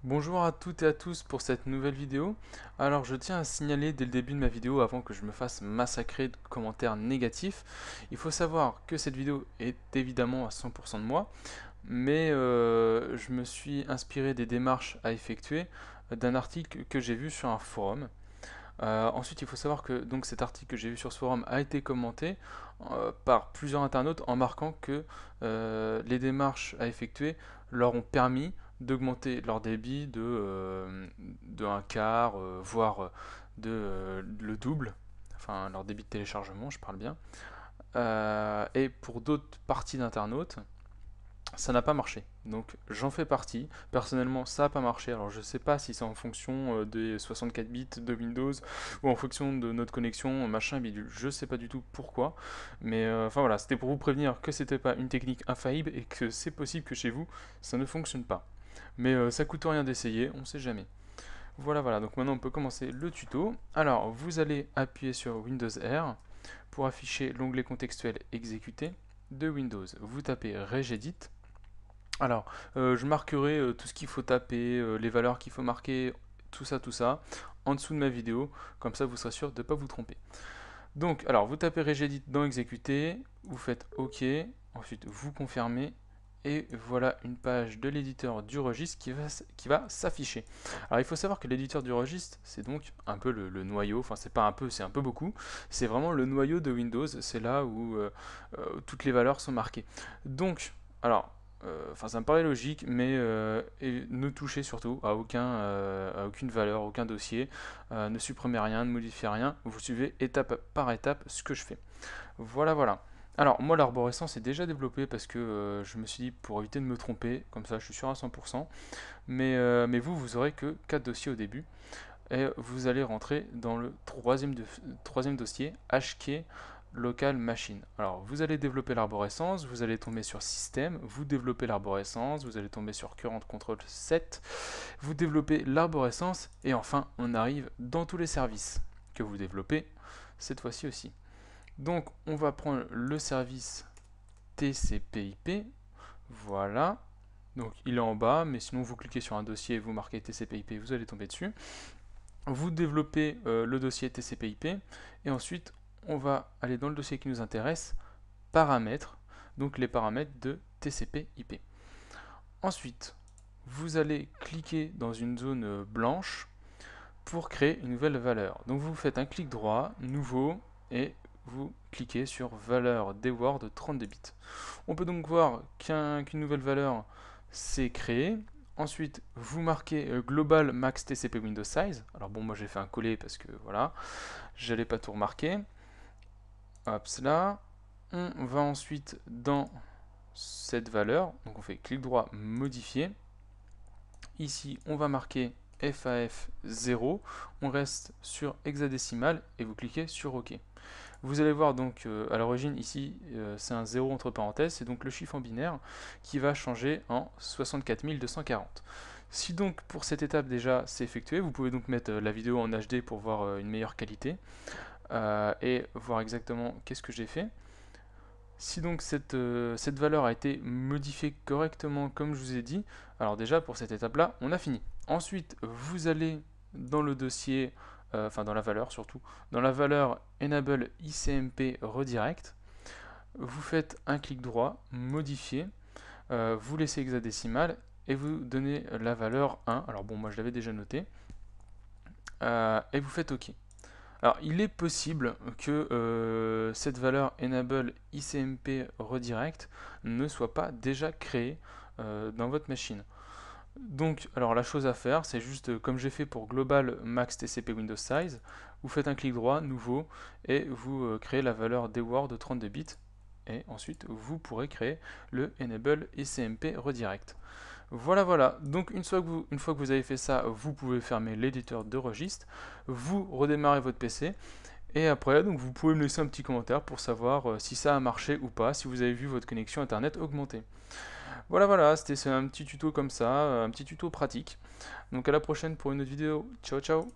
Bonjour à toutes et à tous pour cette nouvelle vidéo. Alors je tiens à signaler dès le début de ma vidéo, avant que je me fasse massacrer de commentaires négatifs, il faut savoir que cette vidéo est évidemment à 100% de moi, mais je me suis inspiré des démarches à effectuer d'un article que j'ai vu sur un forum. Ensuite, il faut savoir que donc cet article que j'ai vu sur ce forum a été commenté par plusieurs internautes en marquant que les démarches à effectuer leur ont permis d'augmenter leur débit de un quart, voire le double, enfin leur débit de téléchargement, je parle bien. Et pour d'autres parties d'internautes, ça n'a pas marché. Donc j'en fais partie. Personnellement, ça n'a pas marché. Alors je sais pas si c'est en fonction des 64 bits de Windows ou en fonction de notre connexion, machin bidule. Je sais pas du tout pourquoi. Mais enfin voilà, c'était pour vous prévenir que c'était pas une technique infaillible et que c'est possible que chez vous, ça ne fonctionne pas. Mais ça coûte rien d'essayer, on sait jamais. Voilà, voilà. Donc maintenant on peut commencer le tuto. Alors vous allez appuyer sur Windows R pour afficher l'onglet contextuel exécuté de Windows. Vous tapez regedit. Alors, je marquerai tout ce qu'il faut taper, les valeurs qu'il faut marquer, tout ça, en dessous de ma vidéo, comme ça vous serez sûr de ne pas vous tromper. Donc, alors, vous tapez regedit dans exécuter, vous faites OK, ensuite vous confirmez, et voilà une page de l'éditeur du registre qui va s'afficher. Alors, il faut savoir que l'éditeur du registre, c'est donc un peu le noyau, enfin c'est pas un peu, c'est un peu beaucoup, c'est vraiment le noyau de Windows, c'est là où toutes les valeurs sont marquées. Donc, alors, enfin ça me paraît logique, mais et ne touchez surtout à aucune valeur, aucun dossier, ne supprimez rien, ne modifiez rien, vous suivez étape par étape ce que je fais. Voilà, voilà. Alors moi l'arborescence est déjà développée parce que je me suis dit pour éviter de me tromper, comme ça je suis sûr à 100%, mais vous aurez que 4 dossiers au début, et vous allez rentrer dans le troisième dossier, HK Local Machine. Alors, vous allez développer l'arborescence, vous allez tomber sur Système, vous développez l'arborescence, vous allez tomber sur Current Control 7, vous développez l'arborescence, et enfin, on arrive dans tous les services que vous développez cette fois-ci aussi. Donc, on va prendre le service TCP/IP, voilà. Donc, il est en bas, mais sinon, vous cliquez sur un dossier et vous marquez TCP/IP, vous allez tomber dessus. Vous développez le dossier TCP/IP et ensuite on va aller dans le dossier qui nous intéresse, paramètres, donc les paramètres de TCP/IP. Ensuite, vous allez cliquer dans une zone blanche pour créer une nouvelle valeur. Donc vous faites un clic droit, nouveau, et vous cliquez sur valeur dword de 32 bits. On peut donc voir qu'une nouvelle valeur s'est créée. Ensuite, vous marquez global max TCP Windows size. Alors bon, moi j'ai fait un coller parce que voilà, j'allais pas tout remarquer. Hop, cela. On va ensuite dans cette valeur. Donc on fait clic droit, modifier. Ici, on va marquer FAF 0. On reste sur hexadécimal et vous cliquez sur OK. Vous allez voir donc à l'origine ici c'est un 0 entre parenthèses, c'est donc le chiffre en binaire qui va changer en 64 240. Si donc pour cette étape déjà c'est effectué, vous pouvez donc mettre la vidéo en HD pour voir une meilleure qualité et voir exactement qu'est-ce que j'ai fait. Si donc cette valeur a été modifiée correctement comme je vous ai dit, alors déjà pour cette étape là on a fini. Ensuite vous allez dans le dossier, enfin dans la valeur surtout, dans la valeur enable ICMP redirect, vous faites un clic droit, modifier, vous laissez hexadécimal et vous donnez la valeur 1, alors bon moi je l'avais déjà noté, et vous faites OK. Alors, il est possible que cette valeur enable ICMP redirect ne soit pas déjà créée dans votre machine. Donc, alors la chose à faire, c'est juste comme j'ai fait pour Global Max TCP Windows Size, vous faites un clic droit, nouveau, et vous créez la valeur dword de 32 bits, et ensuite vous pourrez créer le enable ICMP redirect. Voilà, voilà. Donc une fois que vous avez fait ça, vous pouvez fermer l'éditeur de registre, vous redémarrez votre PC, et après, donc vous pouvez me laisser un petit commentaire pour savoir si ça a marché ou pas, si vous avez vu votre connexion internet augmenter. Voilà, voilà, c'était un petit tuto comme ça, un petit tuto pratique. Donc à la prochaine pour une autre vidéo. Ciao, ciao.